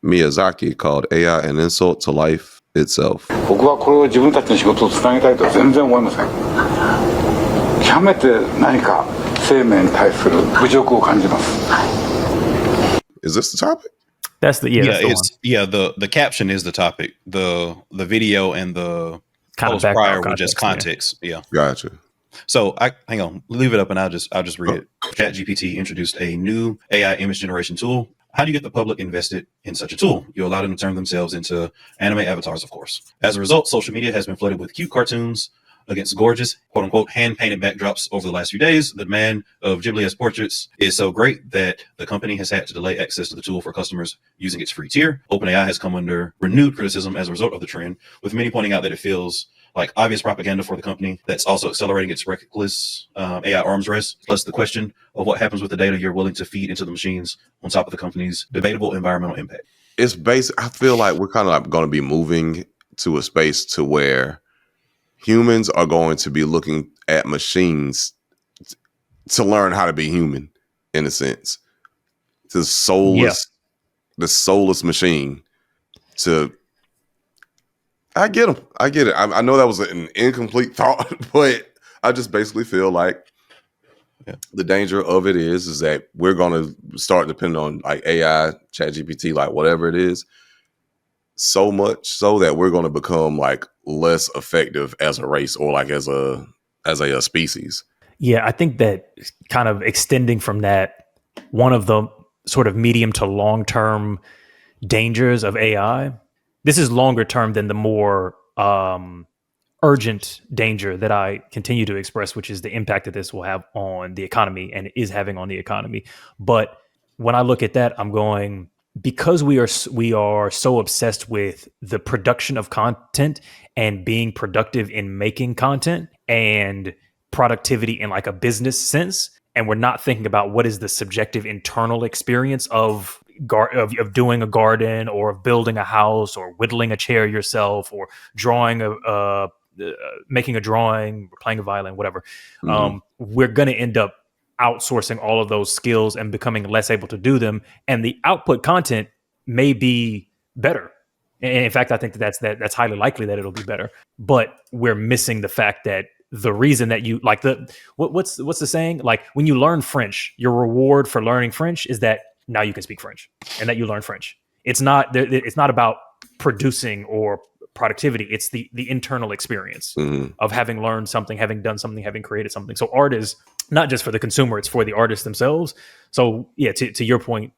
Miyazaki called AI an insult to life itself. 僕はこれを自分たちの仕事をつなげたいとは全然思いません。極めて何か生命に対する侮辱を感じます。Is this the topic? That's the that's the one. Yeah, the caption is the topic. The video and the Kind of post prior background were just context. Yeah. Gotcha. So hang on, leave it up and I'll just read it. ChatGPT introduced a new AI image generation tool. How do you get the public invested in such a tool? You allow them to turn themselves into anime avatars, of course. As a result, social media has been flooded with cute cartoons against gorgeous, quote unquote, hand-painted backdrops over the last few days. The demand of Ghibli-esque portraits is so great that the company has had to delay access to the tool for customers using its free tier. OpenAI has come under renewed criticism as a result of the trend, with many pointing out that it feels like obvious propaganda for the company that's also accelerating its reckless AI arms race, plus the question of what happens with the data you're willing to feed into the machines on top of the company's debatable environmental impact. It's basic. I feel like we're kind of like going to be moving to a space to where humans are going to be looking at machines to learn how to be human, in a sense. The soulless machine to... I get them. I get it. I know that was an incomplete thought, but I just basically feel like the danger of it is that we're going to start depending on like AI, ChatGPT, like whatever it is, so much so that we're going to become like less effective as a race or like as a species. Yeah, I think that kind of extending from that, one of the sort of medium to long-term dangers of AI, this is longer term than the more urgent danger that I continue to express, which is the impact that this will have on the economy and is having on the economy. But when I look at that, I'm going, because we are so obsessed with the production of content and being productive in making content and productivity in like a business sense, and we're not thinking about what is the subjective internal experience of doing a garden or of building a house or whittling a chair yourself or drawing making a drawing or playing a violin, whatever. We're going to end up outsourcing all of those skills and becoming less able to do them. And the output content may be better. And in fact, I think that's highly likely that it'll be better, but we're missing the fact that the reason that you like what's the saying? Like when you learn French, your reward for learning French is that now you can speak French and that you learn French. It's not about producing or productivity. It's the internal experience of having learned something, having done something, having created something. So art is not just for the consumer, it's for the artists themselves. So yeah, to your point,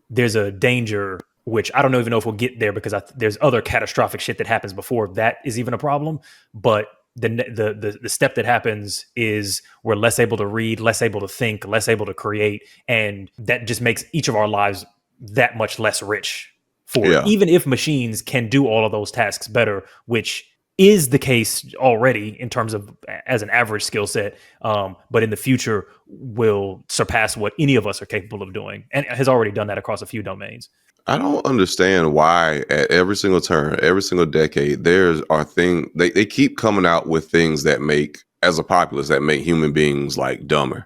there's a danger, which I don't even know if we'll get there because there's other catastrophic shit that happens before that is even a problem. But the step that happens is we're less able to read, less able to think, less able to create, and that just makes each of our lives that much less rich for it. Even if machines can do all of those tasks better, which is the case already in terms of as an average skill set, but in the future will surpass what any of us are capable of doing, and has already done that across a few domains. I don't understand why at every single turn, every single decade, they keep coming out with things that make, as a populace, that make human beings like dumber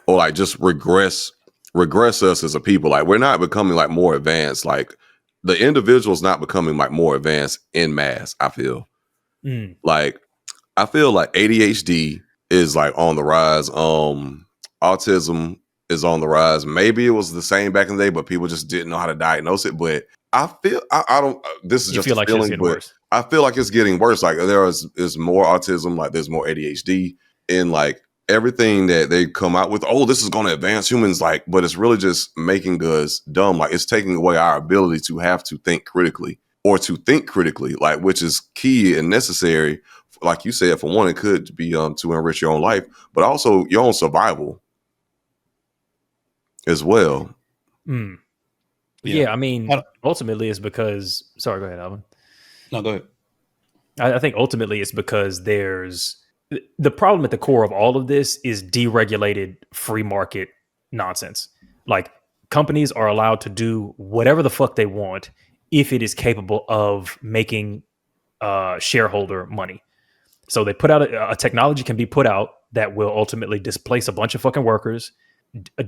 or like just regress us as a people. Like we're not becoming like more advanced. Like the individual's not becoming like more advanced en masse. I feel like ADHD is like on the rise. Autism is on the rise. Maybe it was the same back in the day, but people just didn't know how to diagnose it. But I feel I don't. This is just a feeling, but worse. I feel like it's getting worse. Like is more autism. Like there's more ADHD in like everything that they come out with. Oh, this is going to advance humans. Like, but it's really just making us dumb. Like it's taking away our ability to have to think critically or to think critically. Like which is key and necessary. Like you said, for one, it could be to enrich your own life, but also your own survival as well. Yeah, I mean, ultimately it's because... Sorry, go ahead, Alvin. No, go ahead. I think ultimately it's because there's... The problem at the core of all of this is deregulated free market nonsense. Like, companies are allowed to do whatever the fuck they want if it is capable of making shareholder money. So they put out a technology can be put out that will ultimately displace a bunch of fucking workers,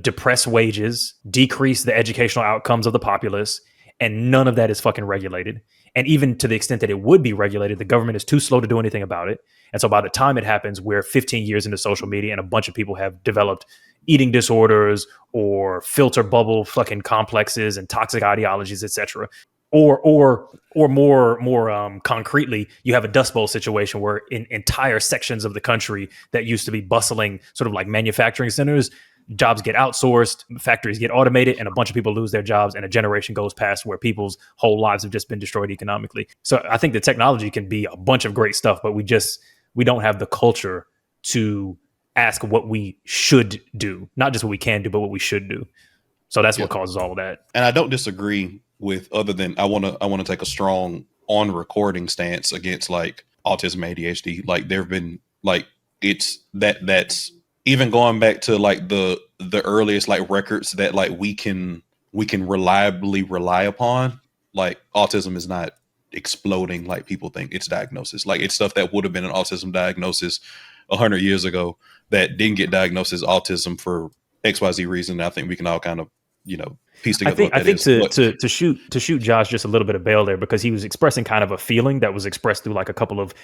depress wages, decrease the educational outcomes of the populace, and none of that is fucking regulated. And even to the extent that it would be regulated, the government is too slow to do anything about it. And so by the time it happens, we're 15 years into social media and a bunch of people have developed eating disorders or filter bubble fucking complexes and toxic ideologies, etc. Or more concretely, you have a Dust Bowl situation where in entire sections of the country that used to be bustling, sort of like manufacturing centers, jobs get outsourced, factories get automated, and a bunch of people lose their jobs, and a generation goes past where people's whole lives have just been destroyed economically. So I think the technology can be a bunch of great stuff, but we don't have the culture to ask what we should do, not just what we can do, but what we should do. So that's what causes all of that. And I don't disagree with, other than I want to take a strong on recording stance against like autism, ADHD. Like there've been like, it's that's even going back to like the earliest like records that like we can reliably rely upon. Like autism is not exploding like people think. It's diagnosis. Like it's stuff that would have been an autism diagnosis 100 years ago that didn't get diagnosed as autism for XYZ reason. I think we can all kind of, piece together. I think to shoot Josh just a little bit of bail there, because he was expressing kind of a feeling that was expressed through like a couple of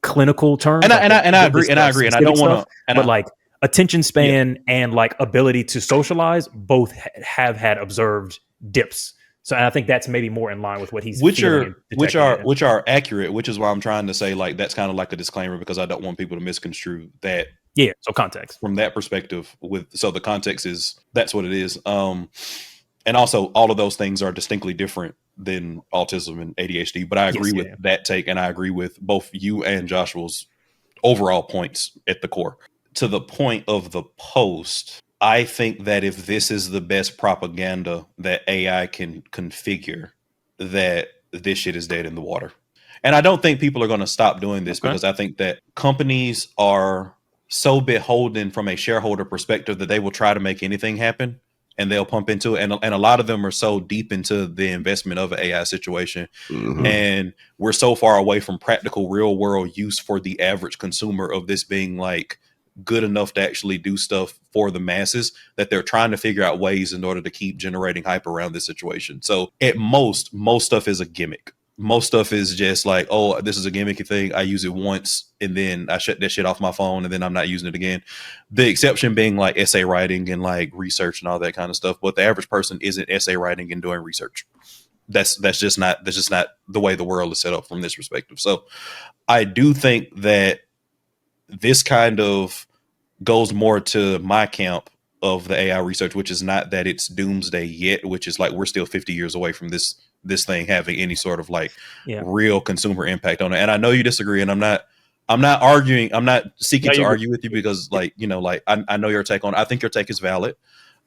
clinical terms. And I agree. And I don't want to, but like attention span and like ability to socialize both have had observed dips. So and I think that's maybe more in line with what he's which are accurate, which is why I'm trying to say like that's kind of like a disclaimer, because I don't want people to misconstrue that. Yeah, so context from that perspective. So the context is that's what it is. And also all of those things are distinctly different than autism and ADHD. But I agree with that take, and I agree with both you and Joshua's overall points at the core. To the point of the post, I think that if this is the best propaganda that AI can configure, that this shit is dead in the water. And I don't think people are going to stop doing this because I think that companies are so beholden from a shareholder perspective that they will try to make anything happen and they'll pump into it. And a lot of them are so deep into the investment of an AI situation. Mm-hmm. And we're so far away from practical real world use for the average consumer of this being like good enough to actually do stuff for the masses that they're trying to figure out ways in order to keep generating hype around this situation. So at most stuff is a gimmick. Most stuff is just like, oh, this is a gimmicky thing. I use it once and then I shut that shit off my phone and then I'm not using it again. The exception being like essay writing and like research and all that kind of stuff. But the average person isn't essay writing and doing research. That's just not the way the world is set up from this perspective. So I do think that this kind of goes more to my camp of the AI research, which is not that it's doomsday yet, which is like we're still 50 years away from this thing having any sort of like real consumer impact on it. And I know you disagree, and I'm not arguing. I'm not seeking to argue with you because like, like I know your take on it. I think your take is valid.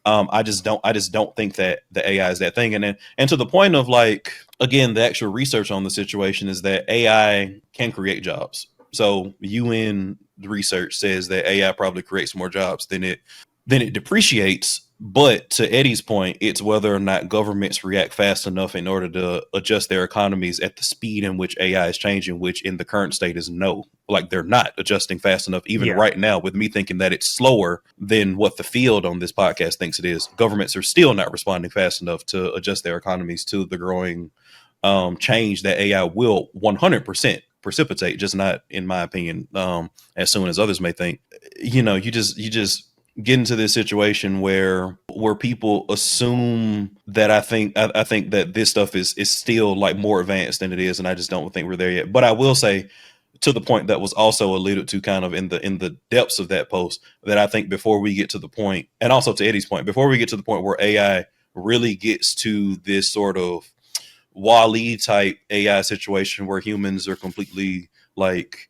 I just don't think that the AI is that thing. And to the point of like, again, the actual research on the situation is that AI can create jobs. So UN research says that AI probably creates more jobs than it depreciates. But to Eddie's point, it's whether or not governments react fast enough in order to adjust their economies at the speed in which AI is changing, which in the current state is no. Like they're not adjusting fast enough, even right now, with me thinking that it's slower than what the field on this podcast thinks it is. Governments are still not responding fast enough to adjust their economies to the growing change that AI will 100% precipitate, just not, in my opinion, as soon as others may think. You just get into this situation where people assume that I think that this stuff is still like more advanced than it is, and I just don't think we're there yet. But I will say, to the point that was also alluded to kind of in the depths of that post, that I think before we get to the point, and also to Eddie's point, before we get to the point where AI really gets to this sort of Wall-E type AI situation where humans are completely like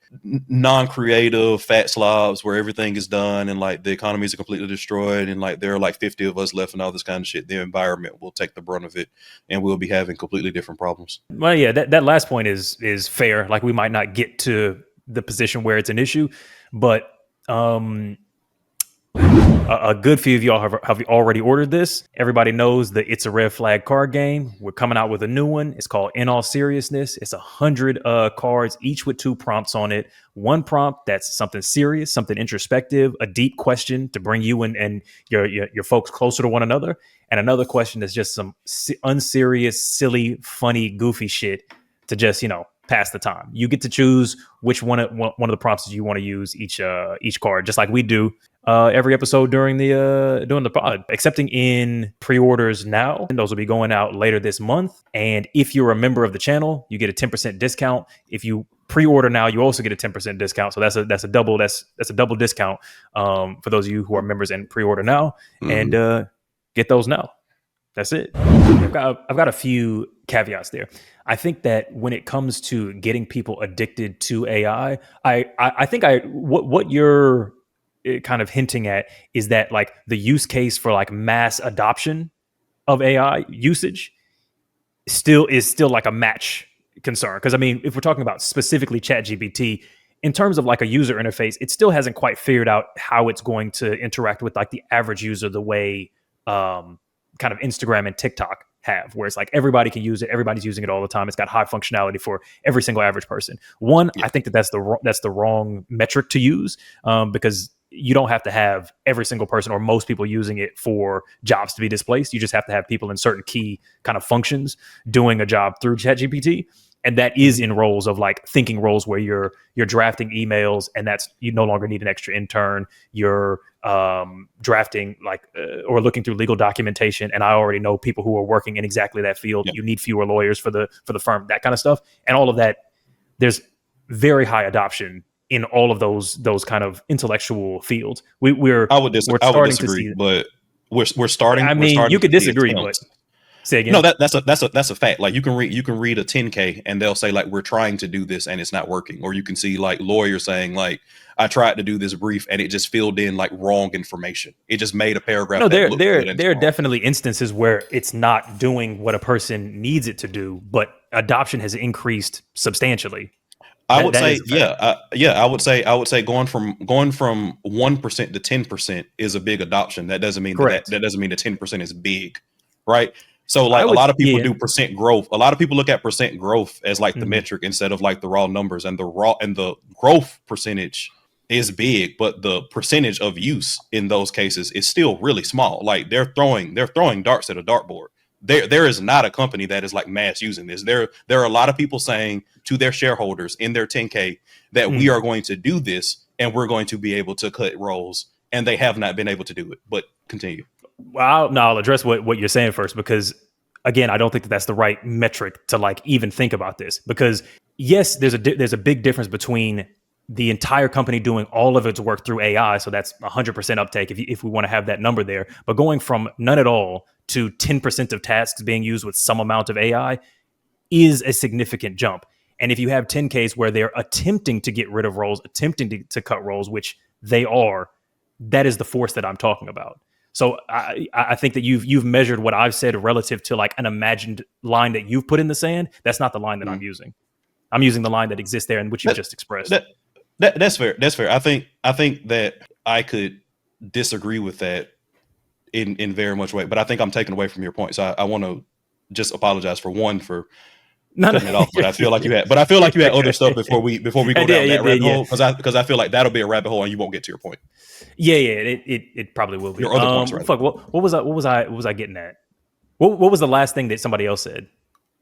non-creative fat slobs, where everything is done and like the economies are completely destroyed and like there are like 50 of us left and all this kind of shit, the environment will take the brunt of it and we'll be having completely different problems. Well, yeah, that last point is fair. Like we might not get to the position where it's an issue, but A good few of y'all have already ordered this. Everybody knows that It's a Red Flag card game. We're coming out with a new one. It's called In All Seriousness. It's 100 cards, each with 2 prompts on it. One prompt that's something serious, something introspective, a deep question to bring you and your folks closer to one another, and another question that's just some unserious, silly, funny, goofy shit to just pass the time. You get to choose which one of the prompts you want to use each card, just like we do every episode during the pod, accepting in pre-orders now, and those will be going out later this month. And if you're a member of the channel, you get a 10% discount. If you pre-order now, you also get a 10% discount. So that's a double discount for those of you who are members and pre-order now. Mm-hmm. And get those now. That's it. I've got a few caveats there. I think that when it comes to getting people addicted to AI, I think what you're kind of hinting at is that like the use case for like mass adoption of AI usage is still like a match concern. Because I mean, if we're talking about specifically ChatGPT, in terms of like a user interface, it still hasn't quite figured out how it's going to interact with like the average user the way kind of Instagram and TikTok have, where it's like everybody can use it, everybody's using it all the time. It's got high functionality for every single average person. I think that's the wrong metric to use because you don't have to have every single person or most people using it for jobs to be displaced. You just have to have people in certain key kind of functions doing a job through ChatGPT. And that is in roles of like thinking roles where you're drafting emails, and that's you no longer need an extra intern. You're drafting or looking through legal documentation, and I already know people who are working in exactly that field. Yep. You need fewer lawyers for the firm, that kind of stuff, and all of that. There's very high adoption in all of those kind of intellectual fields. I would disagree, but we're starting. I mean, you could disagree, but. Say again. No, that's a fact. Like you can read a 10K and they'll say like we're trying to do this and it's not working, or you can see like lawyers saying like I tried to do this brief and it just filled in like wrong information. It just made a paragraph. No, there are definitely instances where it's not doing what a person needs it to do, but adoption has increased substantially. I would say I would say going from 1% to 10% is a big adoption. That doesn't mean that doesn't mean that 10% is big, right? So like a lot of people do percent growth. A lot of people look at percent growth as like the metric instead of like the raw numbers, and the growth percentage is big, but the percentage of use in those cases is still really small. Like they're throwing darts at a dartboard. There is not a company that is like mass using this. There are a lot of people saying to their shareholders in their 10K that we are going to do this and we're going to be able to cut roles, and they have not been able to do it. But continue. Well, I'll address what you're saying first, because again, I don't think that's the right metric to like even think about this, because yes, there's a big difference between the entire company doing all of its work through AI. So that's 100% uptake if we want to have that number there, but going from none at all to 10% of tasks being used with some amount of AI is a significant jump. And if you have 10Ks where they're attempting to get rid of roles, attempting to cut roles, which they are, that is the force that I'm talking about. So I think that you've measured what I've said relative to like an imagined line that you've put in the sand. That's not the line that I'm using. I'm using the line that exists there and which you just expressed. That's fair. That's fair. I think that I could disagree with that in very much way, but I think I'm taking away from your point. So I want to just apologize for cutting it off. But I feel like you had other stuff before we go down that rabbit hole, because I feel like that'll be a rabbit hole and you won't get to your point. Yeah, it probably will be. Your other points, right? Fuck, what was I getting at? What was the last thing that somebody else said?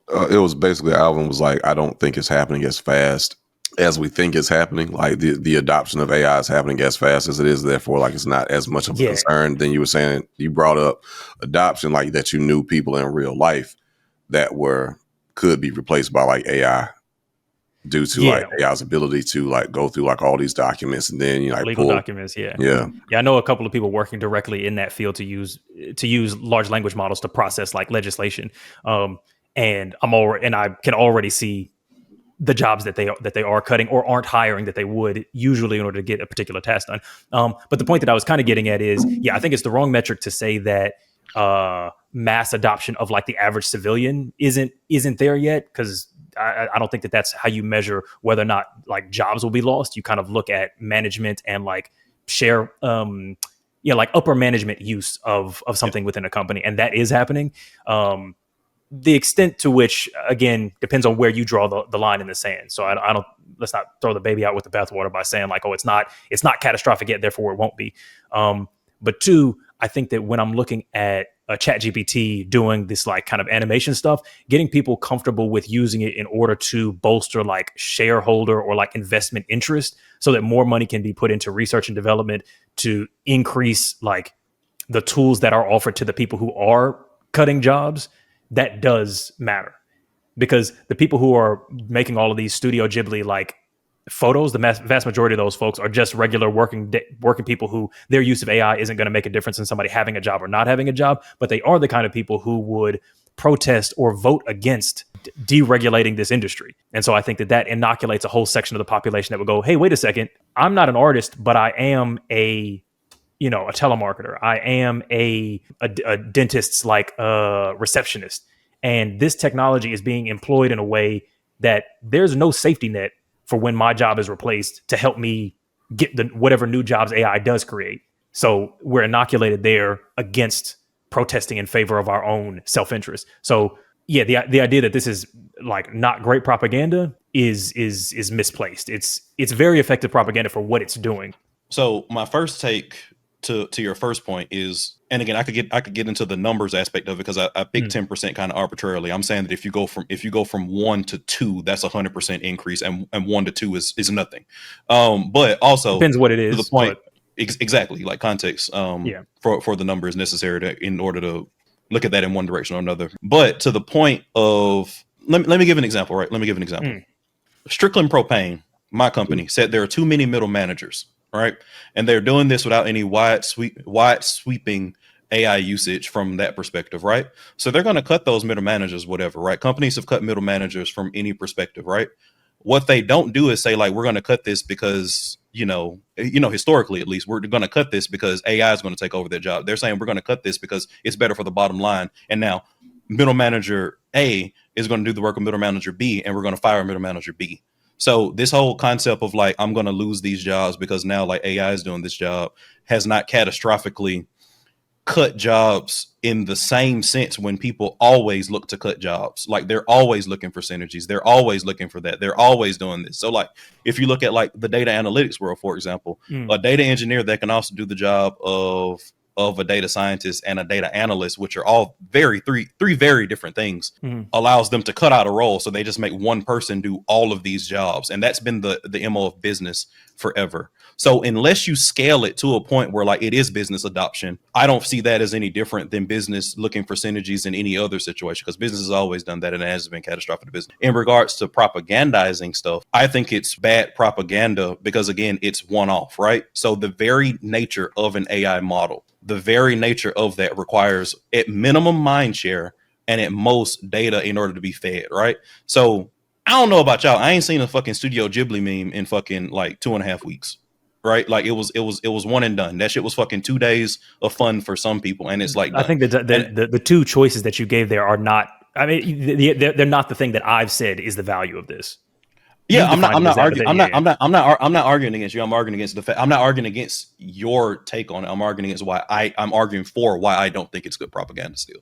It was basically Alvin was like, I don't think it's happening as fast as we think it's happening. Like the adoption of AI is happening as fast as it is. Therefore, like it's not as much of a concern. Then you were saying you brought up adoption, like that you knew people in real life that could be replaced by like AI due to like AI's ability to like go through like all these documents and then like legal documents. Yeah. I know a couple of people working directly in that field to use large language models to process like legislation. And I can already see the jobs that they are cutting or aren't hiring that they would usually in order to get a particular task done. But the point that I was kind of getting at is, I think it's the wrong metric to say that mass adoption of like the average civilian isn't there yet, because I don't think that that's how you measure whether or not like jobs will be lost. You kind of look at management and like share like upper management use of something within a company, and that is happening. The extent to which, again, depends on where you draw the line in the sand. So I don't, let's not throw the baby out with the bathwater by saying like, oh, it's not catastrophic yet, therefore it won't be. But two, I think that when I'm looking at a ChatGPT doing this like kind of animation stuff, getting people comfortable with using it in order to bolster like shareholder or like investment interest so that more money can be put into research and development to increase like the tools that are offered to the people who are cutting jobs, that does matter. Because the people who are making all of these Studio Ghibli like photos, the vast majority of those folks are just regular working people who their use of AI isn't going to make a difference in somebody having a job or not having a job, but they are the kind of people who would protest or vote against deregulating this industry. And so I think that inoculates a whole section of the population that would go, hey, wait a second, I'm not an artist, but I am a telemarketer. I am a dentist's like receptionist. And this technology is being employed in a way that there's no safety net for when my job is replaced to help me get whatever new jobs AI does create. So we're inoculated there against protesting in favor of our own self-interest. So yeah, the idea that this is like not great propaganda is misplaced. It's very effective propaganda for what it's doing. So my first take to your first point is, and again, I could get into the numbers aspect of it because I picked 10% kind of arbitrarily. I'm saying that if you go from 1 to 2, that's 100% increase, and 1 to 2 is nothing. But also depends what it is. To the point, exactly, like context. For the numbers necessary in order to look at that in one direction or another. But to the point of, let me give an example. Right, let me give an example. Strickland Propane, my company, said there are too many middle managers. Right. And they're doing this without any wide sweeping AI usage from that perspective. Right. So they're going to cut those middle managers, whatever. Right. Companies have cut middle managers from any perspective. Right. What they don't do is say, like, we're going to cut this because, historically, at least, we're going to cut this because AI is going to take over their job. They're saying we're going to cut this because it's better for the bottom line. And now middle manager A is going to do the work of middle manager B, and we're going to fire middle manager B. So this whole concept of like, I'm going to lose these jobs because now like AI is doing this job has not catastrophically cut jobs in the same sense when people always look to cut jobs. Like they're always looking for synergies. They're always looking for that. They're always doing this. So like if you look at like the data analytics world, for example, a data engineer that can also do the job of a data scientist and a data analyst, which are all three very different things, allows them to cut out a role. So they just make one person do all of these jobs. And that's been the MO of business forever. So unless you scale it to a point where like it is business adoption, I don't see that as any different than business looking for synergies in any other situation, because business has always done that and it has been catastrophic to business. In regards to propagandizing stuff, I think it's bad propaganda because, again, it's one-off, right? So the very nature of an AI model, the very nature of that requires at minimum mind share and at most data in order to be fed, right? So I don't know about y'all. I ain't seen a fucking Studio Ghibli meme in fucking like 2.5 weeks. Right, like it was one and done. That shit was fucking 2 days of fun for some people, and it's like done. I think the two choices that you gave there are not. I mean, they're not the thing that I've said is the value of this. Yeah, I'm not arguing. I'm not arguing against you. I'm arguing against the fact. I'm not arguing against your take on it. I'm arguing against why I'm arguing for why I don't think it's good propaganda still.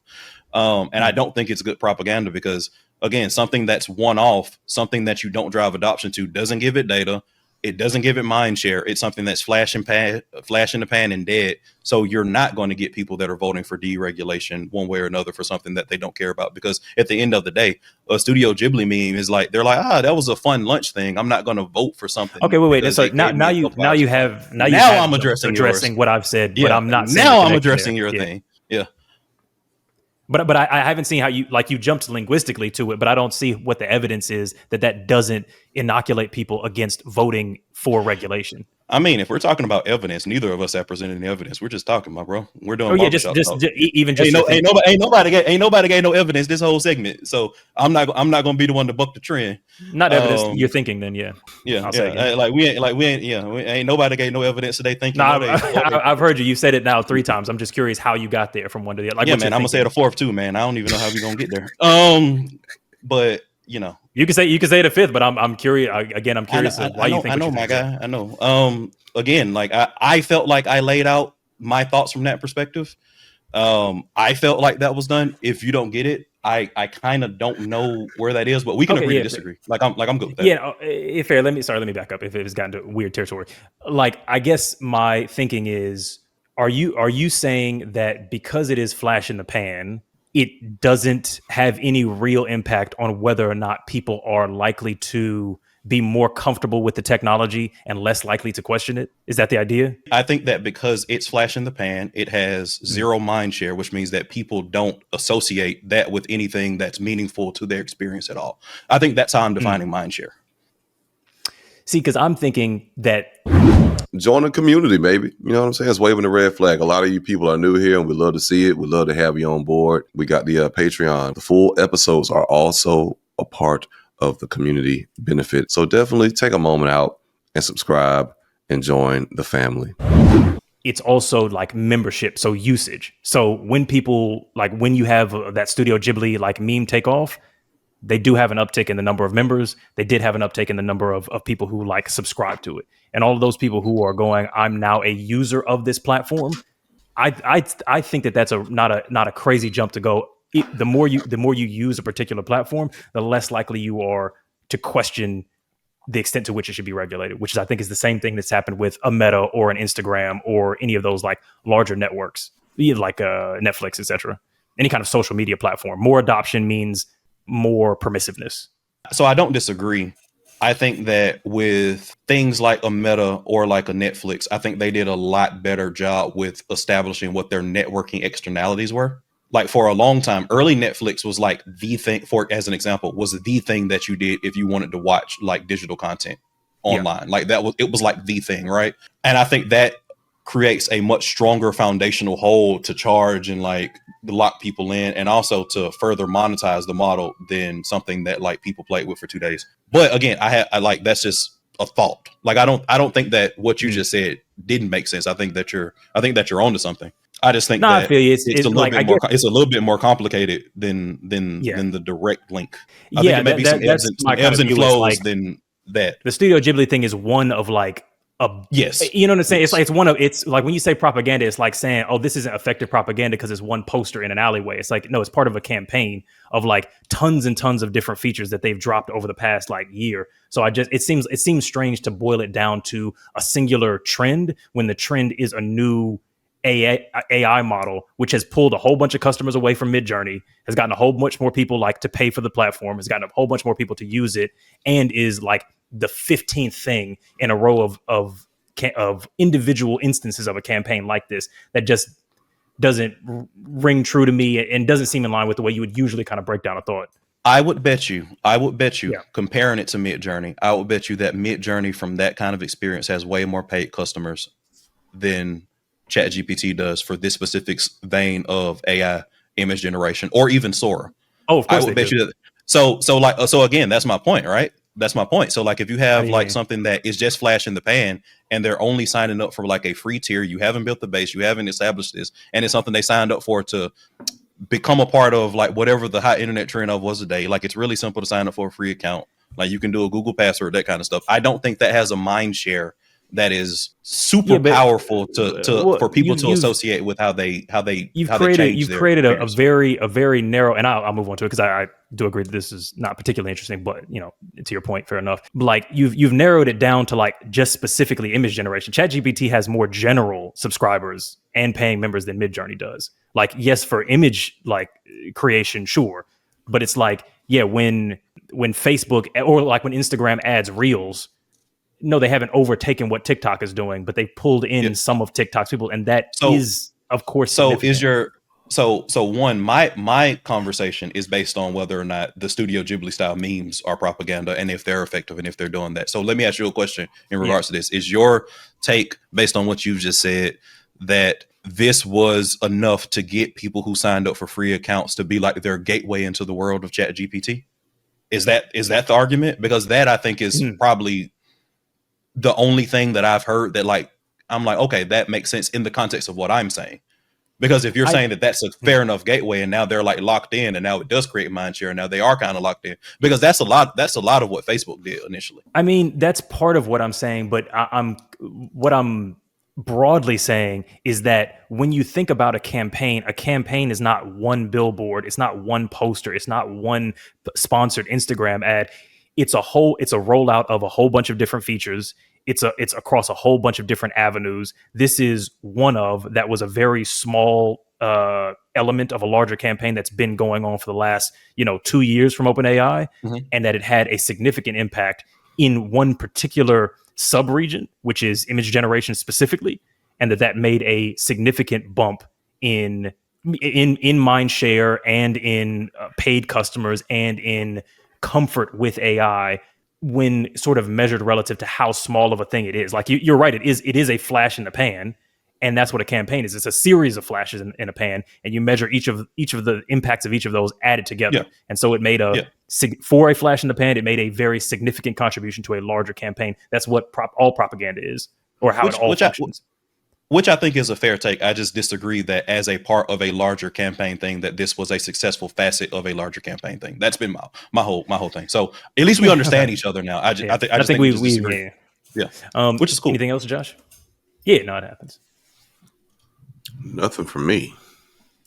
And I don't think it's good propaganda because, again, something that's one off, something that you don't drive adoption to, doesn't give it data. It doesn't give it mind share. It's something that's flash in the pan and dead. So you're not going to get people that are voting for deregulation one way or another for something that they don't care about. Because at the end of the day, a Studio Ghibli meme is like, they're like, that was a fun lunch thing. I'm not going to vote for something. Okay, wait. So now I'm addressing what I've said, but I'm not. Now I'm addressing your thing. Yeah. But I haven't seen how you jumped linguistically to it, but I don't see what the evidence is that doesn't inoculate people against voting for regulation. I mean, if we're talking about evidence, neither of us have presented any evidence. We're just talking, my bro. We're doing. Ain't nobody gave no evidence this whole segment. So I'm not going to be the one to buck the trend. Not evidence you're thinking, then yeah. Ain't nobody gave no evidence today. Thinking. I've heard you. You said it now 3 times. I'm just curious how you got there from one to the other. Man, I'm gonna say the fourth too, man. I don't even know how we're gonna get there. But you know, you can say the 5th, but I'm curious. Again, I'm curious why you think. I know, my guy. I know. Again, like I felt like I laid out my thoughts from that perspective. I felt like that was done. If you don't get it, I kind of don't know where that is, but we can agree to disagree. I'm good with that. Yeah, fair. Let me back up if it has gotten to weird territory. Like, I guess my thinking is, are you saying that because it is flash in the pan, it doesn't have any real impact on whether or not people are likely to be more comfortable with the technology and less likely to question it? Is that the idea? I think that because it's flash in the pan, it has zero mind share, which means that people don't associate that with anything that's meaningful to their experience at all. I think that's how I'm defining mind share. See, because I'm thinking that join a community, baby. You know what I'm saying? It's waving the red flag. A lot of you people are new here and we'd love to see it. We'd love to have you on board. We got the Patreon. The full episodes are also a part of the community benefit. So definitely take a moment out and subscribe and join the family. It's also like membership, so usage. So when people, like when you have that Studio Ghibli like meme take off, they do have an uptick in the number of members. They did have an uptick in the number of people who like subscribe to it. And all of those people who are going, I'm now a user of this platform. I think that that's not a crazy jump to go. The more you use a particular platform, the less likely you are to question the extent to which it should be regulated, which I think is the same thing that's happened with a Meta or an Instagram or any of those like larger networks, like Netflix, etc. Any kind of social media platform. More adoption means more permissiveness. So I don't disagree. I think that with things like a Meta or like a Netflix, I think they did a lot better job with establishing what their networking externalities were. Like for a long time, early Netflix was like the thing, for as an example, was the thing that you did if you wanted to watch like digital content online. Like it was like the thing, right? And I think that creates a much stronger foundational hold to charge and like lock people in, and also to further monetize the model than something that like people played with for 2 days. But again, I like, that's just a thought. Like I don't think that what you just said didn't make sense. I think that you're onto something. I just think that I feel you. It's a little bit more. It's a little bit more complicated than the direct link. I think it may be some ebbs and flows like, than that. The Studio Ghibli thing is one of like yes, you know what I'm saying? Yes. It's like when you say propaganda, it's like saying, oh, this isn't effective propaganda because it's one poster in an alleyway. It's like, no, it's part of a campaign of like tons and tons of different features that they've dropped over the past like year. So it seems strange to boil it down to a singular trend when the trend is a new AI model, which has pulled a whole bunch of customers away from Midjourney, has gotten a whole bunch more people like to pay for the platform, has gotten a whole bunch more people to use it, and is like the 15th thing in a row of individual instances of a campaign like this that just doesn't ring true to me and doesn't seem in line with the way you would usually kind of break down a thought. I would bet you, comparing it to Midjourney, I would bet you that Midjourney from that kind of experience has way more paid customers than ChatGPT does for this specific vein of AI image generation, or even Sora. Oh, of course. I would bet you that. So again, that's my point, right? That's my point. So like if you have like something that is just flash in the pan and they're only signing up for like a free tier, you haven't built the base, you haven't established this, and it's something they signed up for to become a part of like whatever the hot internet trend of was today. Like it's really simple to sign up for a free account. Like you can do a Google password, that kind of stuff. I don't think that has a mind share that is super powerful for people to associate with how they created a very narrow, and I'll move on to it because I do agree that this is not particularly interesting, but you know, to your point, fair enough. Like you've narrowed it down to like just specifically image generation. ChatGPT has more general subscribers and paying members than Midjourney does. Like, yes, for image like creation, sure, but it's like, yeah, when Facebook or like when Instagram adds Reels, no, they haven't overtaken what TikTok is doing, but they pulled in some of TikTok's people, and that is, of course, significant. My conversation is based on whether or not the Studio Ghibli style memes are propaganda and if they're effective and if they're doing that. So let me ask you a question in regards to this. Is your take, based on what you've just said, that this was enough to get people who signed up for free accounts to be like their gateway into the world of ChatGPT? Is that the argument? Because that, I think, is probably the only thing that I've heard that like, I'm like, okay, that makes sense in the context of what I'm saying. Because if you're saying that that's a fair enough gateway and now they're like locked in and now it does create mind share and now they are kind of locked in, because that's a lot of what Facebook did initially. I mean, that's part of what I'm saying, but what I'm broadly saying is that when you think about a campaign is not one billboard, it's not one poster, it's not one sponsored Instagram ad. It's a rollout of a whole bunch of different features. It's across a whole bunch of different avenues. This is one of that was a very small element of a larger campaign that's been going on for the last 2 years from OpenAI, and that it had a significant impact in one particular sub-region, which is image generation specifically, and that made a significant bump in mind share and in paid customers and in comfort with AI when sort of measured relative to how small of a thing it is. Like you're right, it is a flash in the pan, and that's what a campaign is. It's a series of flashes in a pan, and you measure each of the impacts of each of those added together. Yeah. And so it made for a flash in the pan, it made a very significant contribution to a larger campaign. That's what all propaganda is, or how it all functions. Which I think is a fair take. I just disagree that as a part of a larger campaign thing, that this was a successful facet of a larger campaign thing. That's been my whole thing. So at least we understand each other now. I think we disagree. Which is cool. Anything else, Josh? Yeah, no, it happens. Nothing for me.